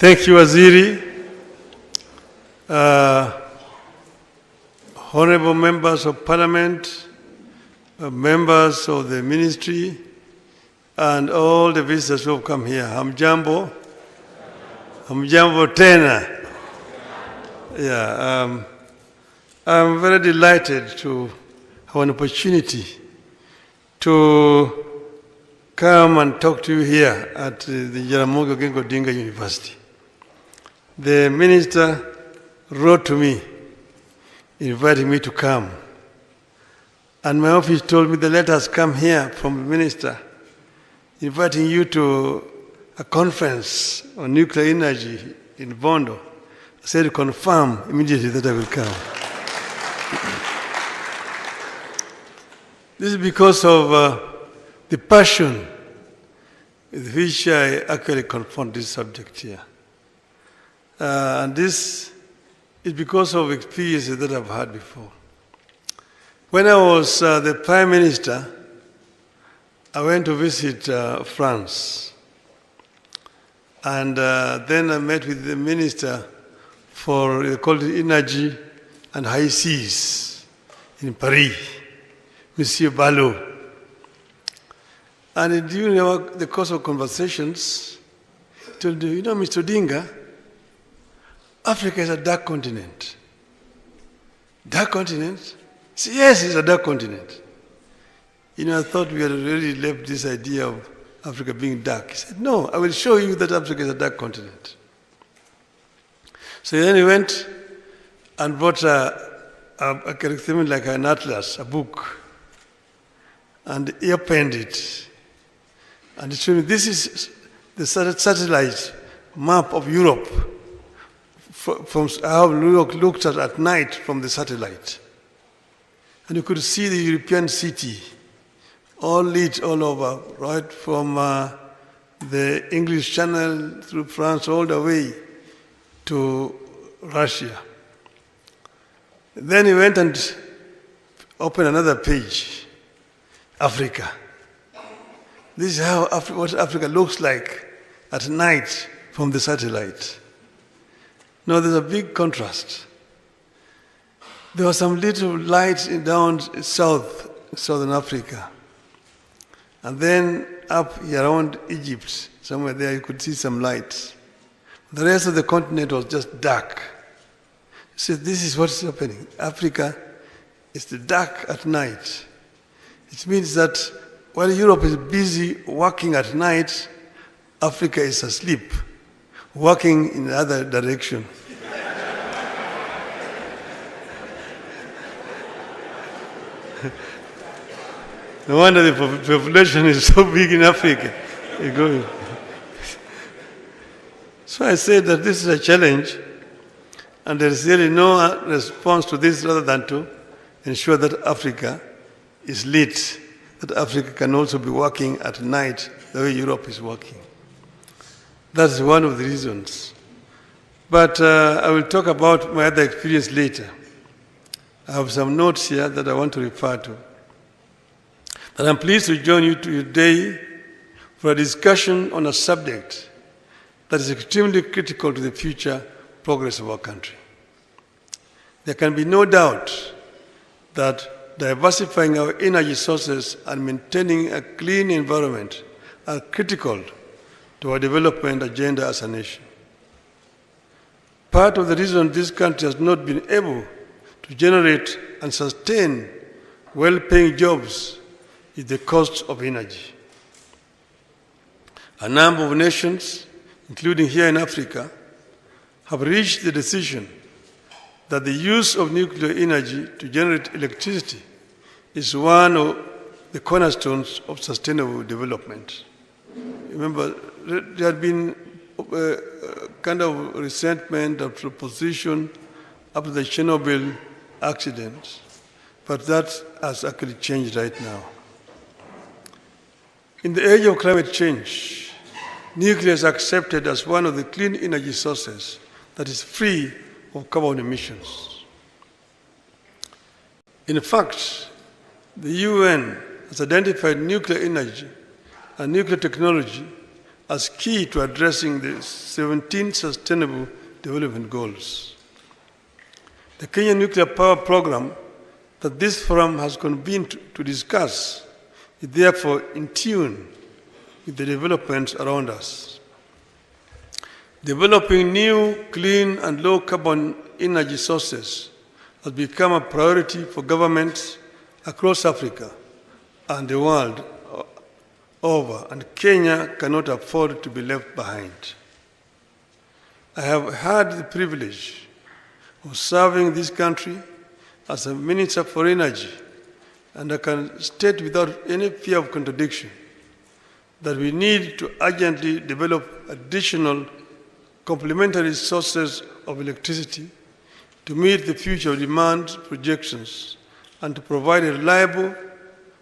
Thank you, Waziri. Honorable members of Parliament, members of the ministry, and all the visitors who have come here. Hamjambo. Hamjambo tena. Yeah, I'm very delighted to have an opportunity to come and talk to you here at the Jaramogi Oginga Odinga University. The minister wrote to me, inviting me to come. And my office told me the letters come here from the minister, inviting you to a conference on nuclear energy in Bondo. I said, confirm immediately that I will come. This is because of the passion with which I actually confront this subject here. And this is because of experiences that I've had before. When I was the Prime Minister, I went to visit France. And then I met with the Minister for Energy and High Seas in Paris, Monsieur Ballot. And during the course of conversations, he told me, you know, Mr. Odinga, Africa is a dark continent. Dark continent? I said, yes, it's a dark continent. You know, I thought we had already left this idea of Africa being dark. He said, no, I will show you that Africa is a dark continent. So then he went and brought something like an atlas, a book, and he opened it. And he showed me, this is the satellite map of Europe, from how Europe looked at night from the satellite. And you could see the European city, all lit all over, right from the English Channel through France all the way to Russia. Then he went and opened another page, Africa. This is how what Africa looks like at night from the satellite. Now there's a big contrast. There was some little lights down southern Africa. And then up around Egypt, somewhere there you could see some lights. The rest of the continent was just dark. He said, this is what's happening. Africa is the dark at night. It means that while Europe is busy working at night, Africa is asleep, working in the other direction. No wonder the population is so big in Africa. So I said that this is a challenge, and there is really no response to this rather than to ensure that Africa is lit, that Africa can also be working at night the way Europe is working. That's one of the reasons. But I will talk about my other experience later. I have some notes here that I want to refer to. But I'm pleased to join you today for a discussion on a subject that is extremely critical to the future progress of our country. There can be no doubt that diversifying our energy sources and maintaining a clean environment are critical to our development agenda as a nation. Part of the reason this country has not been able to generate and sustain well-paying jobs is the cost of energy. A number of nations, including here in Africa, have reached the decision that the use of nuclear energy to generate electricity is one of the cornerstones of sustainable development. Remember, there had been kind of resentment of opposition after the Chernobyl accident, but that has actually changed right now. In the age of climate change, nuclear is accepted as one of the clean energy sources that is free of carbon emissions. In fact, the UN has identified nuclear energy and nuclear technology as key to addressing the 17 Sustainable Development Goals. The Kenya Nuclear Power Program that this forum has convened to discuss is therefore in tune with the developments around us. Developing new, clean, and low-carbon energy sources has become a priority for governments across Africa and the world over, and Kenya cannot afford to be left behind. I have had the privilege of serving this country as a Minister for Energy, and I can state without any fear of contradiction that we need to urgently develop additional complementary sources of electricity to meet the future demand projections and to provide a reliable,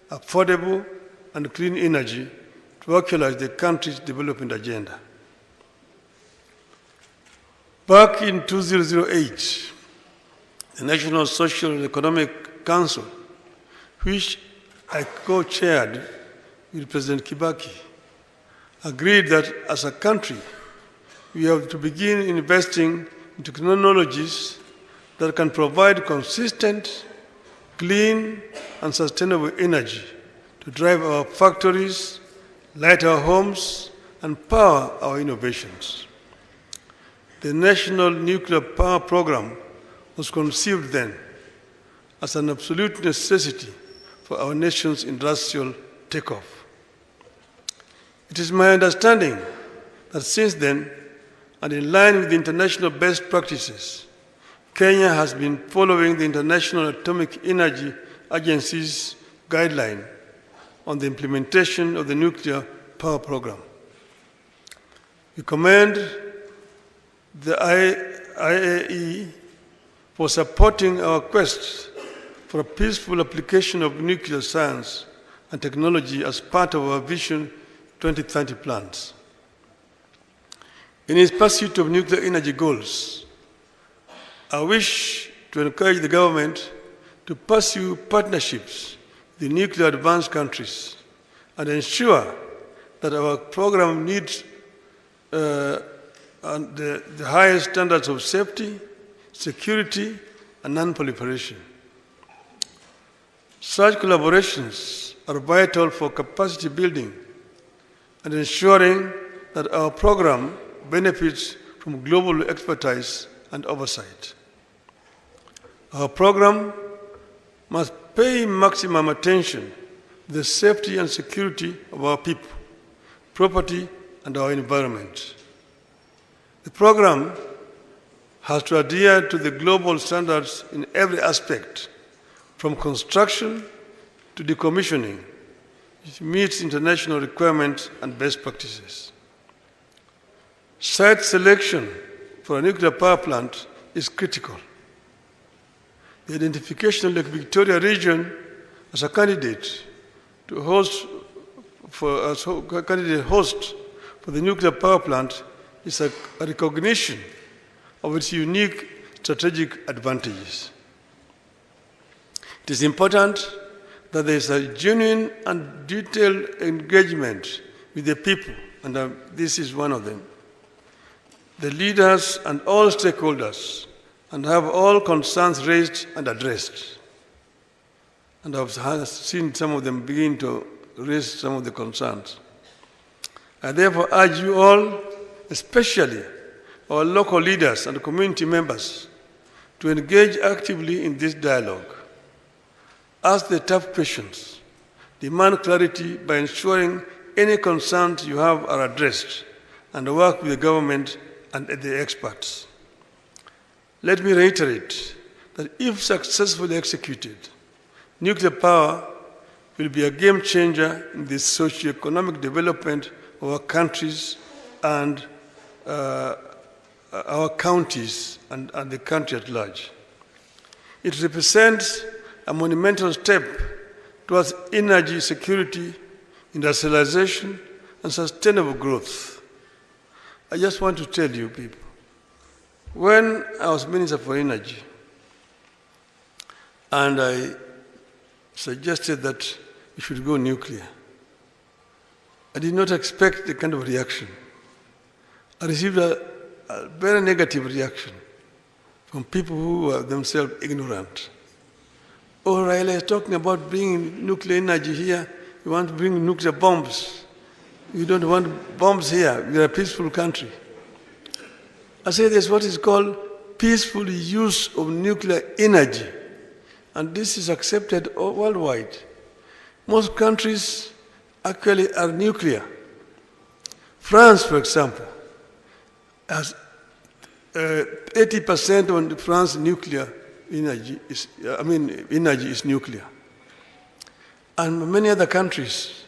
affordable, and clean energy to actualize the country's development agenda. Back in 2008, the National Social and Economic Council, which I co-chaired with President Kibaki, agreed that as a country, we have to begin investing in technologies that can provide consistent, clean, and sustainable energy to drive our factories, light our homes, and power our innovations. The National Nuclear Power Program was conceived then as an absolute necessity for our nation's industrial takeoff. It is my understanding that since then, and in line with the international best practices, Kenya has been following the International Atomic Energy Agency's guideline on the implementation of the nuclear power program. We commend the IAEA for supporting our quest for a peaceful application of nuclear science and technology as part of our Vision 2030 plans. In its pursuit of nuclear energy goals, I wish to encourage the government to pursue partnerships with the nuclear advanced countries and ensure that our program meets the highest standards of safety, security, and non-proliferation. Such collaborations are vital for capacity building and ensuring that our program benefits from global expertise and oversight. Our program must pay maximum attention to the safety and security of our people, property, and our environment. The program has to adhere to the global standards in every aspect, from construction to decommissioning. It meets international requirements and best practices. Site selection for a nuclear power plant is critical. The identification of Lake Victoria region as a candidate host for the nuclear power plant is a recognition of its unique strategic advantages. It is important that there is a genuine and detailed engagement with the people, and this is one of them, the leaders and all stakeholders, and have all concerns raised and addressed. And I've seen some of them begin to raise some of the concerns. I therefore urge you all, especially our local leaders and community members, to engage actively in this dialogue. Ask the tough questions, demand clarity by ensuring any concerns you have are addressed, and work with the government and the experts. Let me reiterate that if successfully executed, nuclear power will be a game changer in the socio-economic development of our countries and our counties and the country at large. It represents a monumental step towards energy security, industrialization, and sustainable growth. I just want to tell you people, when I was Minister for Energy, and I suggested that we should go nuclear, I did not expect the kind of reaction. I received a very negative reaction from people who were themselves ignorant. Oh, Raila is talking about bringing nuclear energy here. You want to bring nuclear bombs. You don't want bombs here. We are a peaceful country. I say this is what is called peaceful use of nuclear energy. And this is accepted worldwide. Most countries actually are nuclear. France, for example, has 80% of France's nuclear energy is nuclear. And many other countries,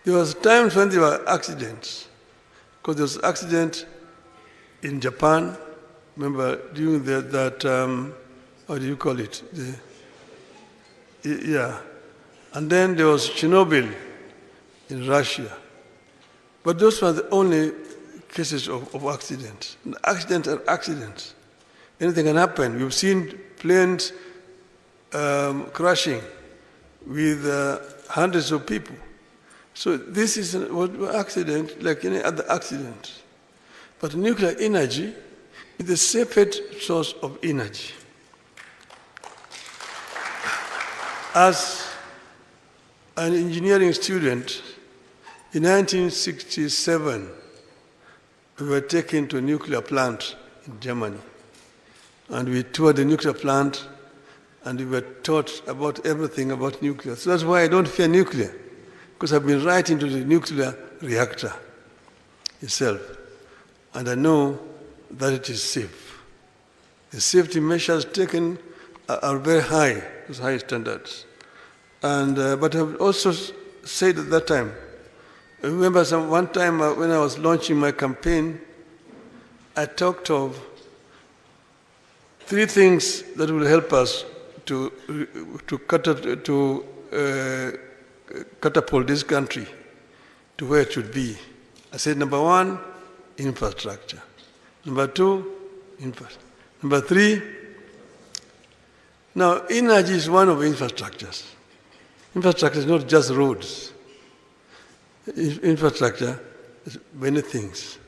there was times when there were accidents. Because there was an accident in Japan, remember during how do you call it? And then there was Chernobyl in Russia. But those were the only cases of accidents. And accidents are accidents. Anything can happen. We've seen planes crashing with hundreds of people. So this is an accident like any other accident. But nuclear energy is the safest source of energy. As an engineering student, in 1967, we were taken to a nuclear plant in Germany. And we toured the nuclear plant, and we were taught about everything about nuclear. So that's why I don't fear nuclear, because I've been right into the nuclear reactor itself. And I know that it is safe. The safety measures taken are very high, with high standards. And, but I've also said at that time, I remember one time when I was launching my campaign, I talked of 3 things that will help us to catapult this country to where it should be. I said, number 1, infrastructure. Number 2, infrastructure. Number 3, now energy is one of infrastructures. Infrastructure is not just roads. Infrastructure is many things.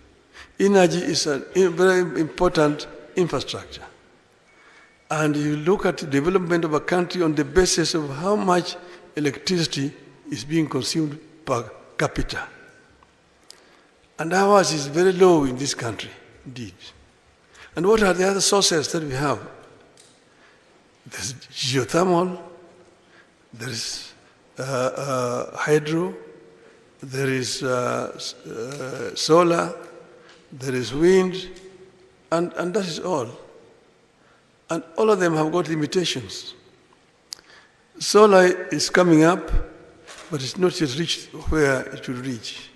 Energy is a very important infrastructure. And you look at the development of a country on the basis of how much electricity is being consumed per capita. And ours is very low in this country, indeed. And what are the other sources that we have? There's geothermal, there is hydro, there is solar, there is wind, and that is all. And all of them have got limitations. Solar is coming up, but it's not yet reached where it should reach.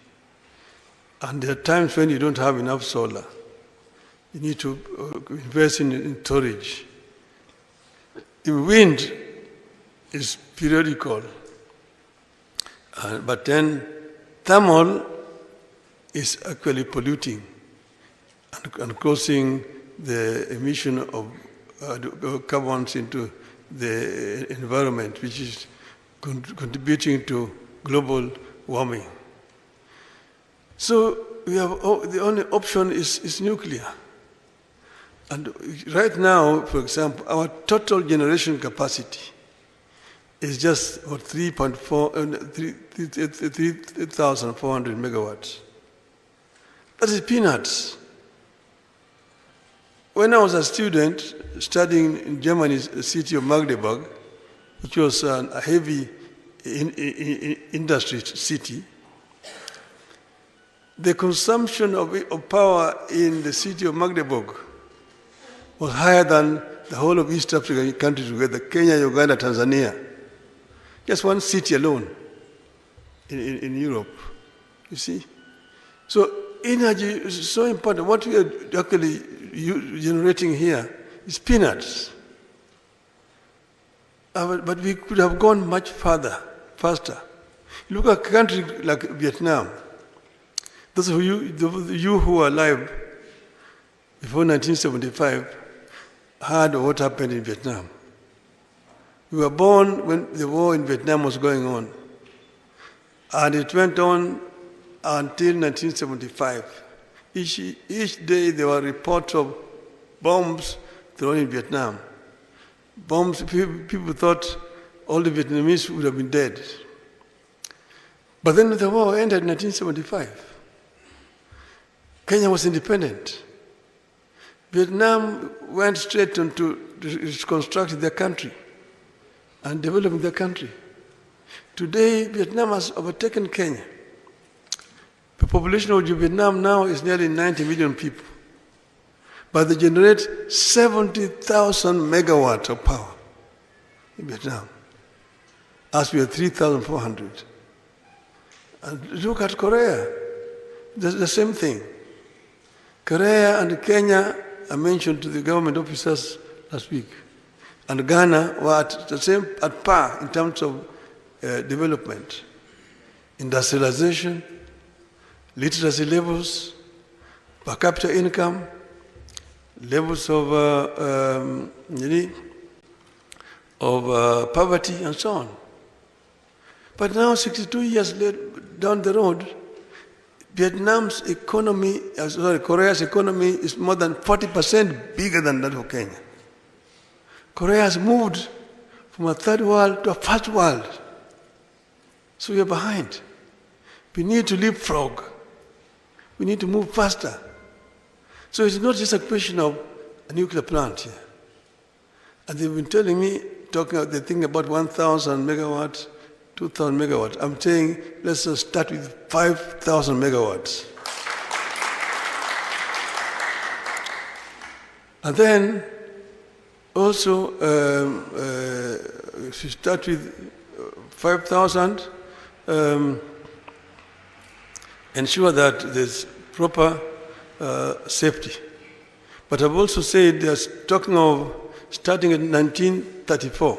And there are times when you don't have enough solar. You need to invest in storage. The wind is periodical, but then thermal is actually polluting and causing the emission of carbons into the environment, which is contributing to global warming. So we have the only option is nuclear. And right now, for example, our total generation capacity is just about 3,400 megawatts. That is peanuts. When I was a student studying in Germany's city of Magdeburg, which was a heavy industry city, the consumption of power in the city of Magdeburg was higher than the whole of East African countries together, Kenya, Uganda, Tanzania. Just one city alone in Europe, you see. So energy is so important. What we are actually generating here is peanuts. But we could have gone much further, faster. Look at a country like Vietnam. Those of you who are alive before 1975 heard what happened in Vietnam. We were born when the war in Vietnam was going on. And it went on until 1975. Each day there were reports of bombs thrown in Vietnam. Bombs, people thought all the Vietnamese would have been dead. But then the war ended in 1975. Kenya was independent. Vietnam went straight on to reconstruct their country and developing their country. Today, Vietnam has overtaken Kenya. The population of Vietnam now is nearly 90 million people. But they generate 70,000 megawatts of power in Vietnam, as we are 3,400. And look at Korea, the same thing. Korea and Kenya are mentioned to the government officers last week. And Ghana were at par in terms of development, industrialization, literacy levels, per capita income, levels of poverty, and so on. But now, 62 years down the road, Vietnam's economy, Korea's economy is more than 40% bigger than that of Kenya. Korea has moved from a third world to a first world. So we are behind. We need to leapfrog. We need to move faster. So it's not just a question of a nuclear plant here. And they've been telling me, they think about 1,000 megawatts, 2,000 megawatts. I'm saying let's just start with 5,000 megawatts. And then also, if you start with 5,000, ensure that there's proper safety. But I've also said they're talking of starting in 1934.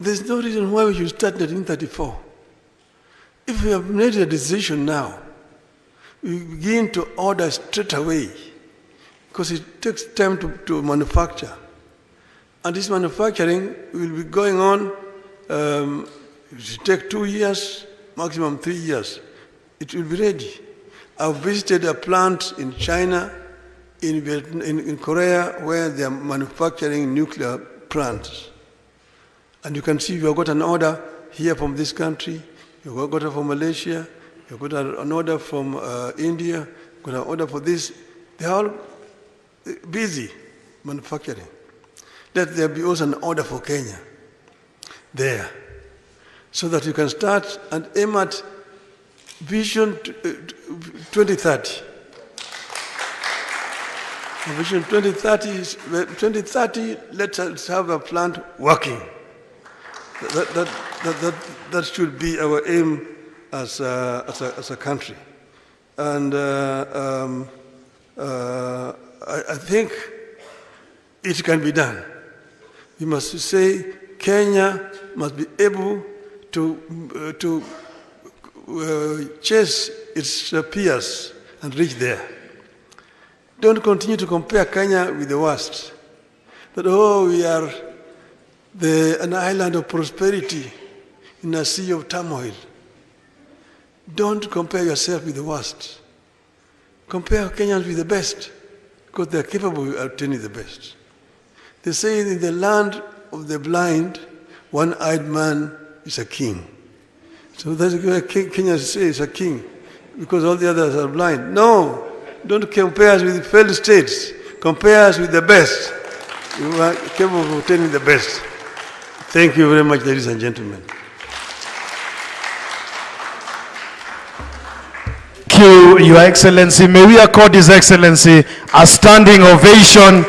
There's no reason why we should start in 1934. If we have made a decision now, we begin to order straight away, because it takes time to manufacture. And this manufacturing will be going on, it will take 2 years, maximum 3 years. It will be ready. I've visited a plant in China, in Korea, where they are manufacturing nuclear plants. And you can see you have got an order here from this country, you have got it from Malaysia, you have got an order from India, got an order for this. They are all busy manufacturing. Let there be also an order for Kenya there, so that you can start and aim at Vision 2030. Vision 2030, let us have a plant working. That should be our aim as a country. And I think it can be done. We must say Kenya must be able to chase its peers and reach there. Don't continue to compare Kenya with the worst. That, oh, we are an island of prosperity in a sea of turmoil. Don't compare yourself with the worst. Compare Kenyans with the best, because they are capable of obtaining the best. They say in the land of the blind, one-eyed man is a king. So that's why Kenya says a king, because all the others are blind. No, don't compare us with failed states. Compare us with the best. You are capable of obtaining the best. Thank you very much, ladies and gentlemen. Thank you, Your Excellency. May we accord His Excellency a standing ovation.